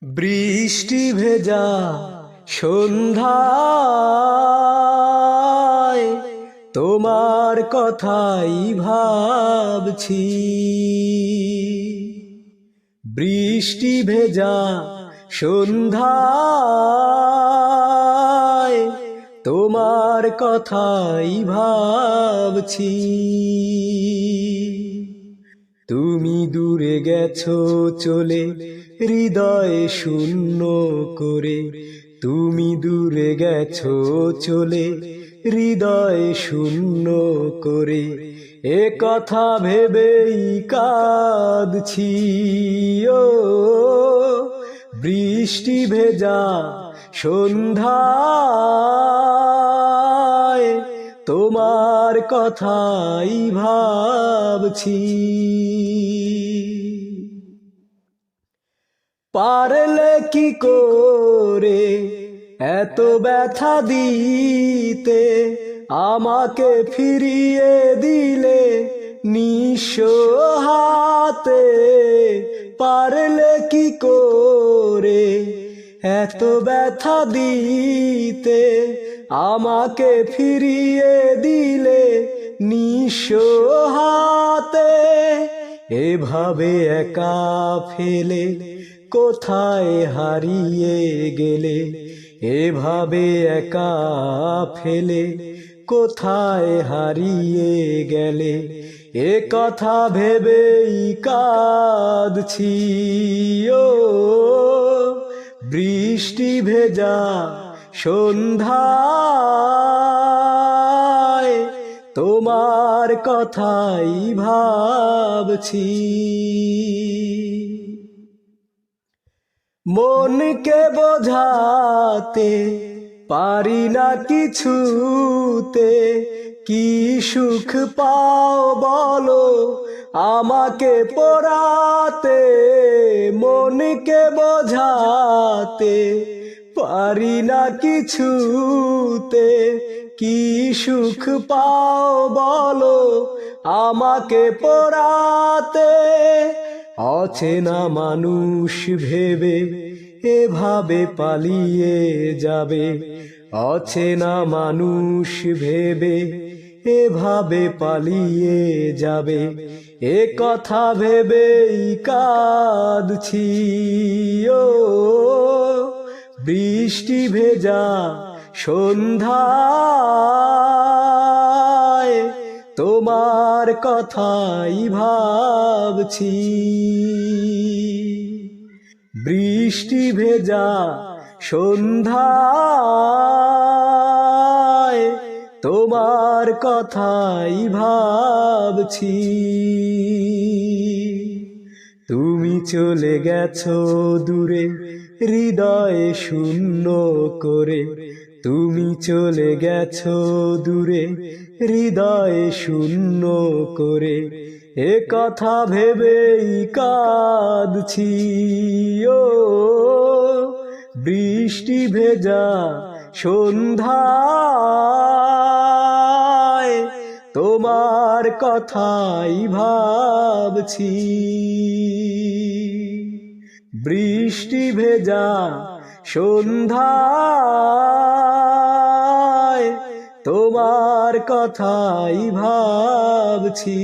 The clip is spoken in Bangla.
বৃষ্টি ভেজা সন্ধ্যায় তোমার কথাই ভাবছি। বৃষ্টি ভেজা সন্ধ্যায় তোমার কথাই ভাবছি। তুমি দূরে গেছো চলে হৃদয় শূন্য করে। তুমি দূরে গেছো চলে হৃদয় শূন্য করে। এ কথা ভেবেই কাঁদছি। ও বৃষ্টি ভেজা সন্ধ্যায় তোমার কথাই ভাবছি। পারলে কি করে এত ব্যথা দিতে, আমাকে ফিরিয়ে দিলে নিঃস্ব হাতে। পারলে কি করে এত ব্যথা দিতে, আমাকে ফিরিয়ে দিলে নিঃস্ব হাতে। এভাবে একা ফেলে কোথায় হারিয়ে গেলে। এভাবে একা ফেলে কোথায় হারিয়ে গেলে। এ কথা ভেবেই কাঁদছি। ও বৃষ্টি ভেজা সন্ধ্যায় তোমার কথাই ভাবছি। মনকে বোঝাতে পারি না কিছুতে, কি সুখ পাও বলো আমাকে পোড়াতে। মনকে বোঝাতে পারি না কিছুতে, কি সুখ পাও বলো আমাকে পোড়াতে। অচেনা মানুষ ভেবে এভাবে পালিয়ে যাবে। অচেনা মানুষ ভেবে এভাবে পালিয়ে যাবে। এ কথা ভেবেই কাঁদছি। ও বৃষ্টি ভেজা সন্ধ্যায় তোমার কথাই ভাবছি। বৃষ্টি ভেজা সন্ধ্যায় তোমার কথাই ভাবছি। তুমি চলে গেছো দূরে হৃদয় শূন্য করে। তুমি চলে গেছো দূরে হৃদয় শূন্য করে। এ কথা ভেবেই কাঁদছি। ও বৃষ্টি ভেজা সন্ধ্যায় তোমার কথাই ভাবছি। বৃষ্টি ভেজা সন্ধ্যায় তোমার কথাই ভাবছি।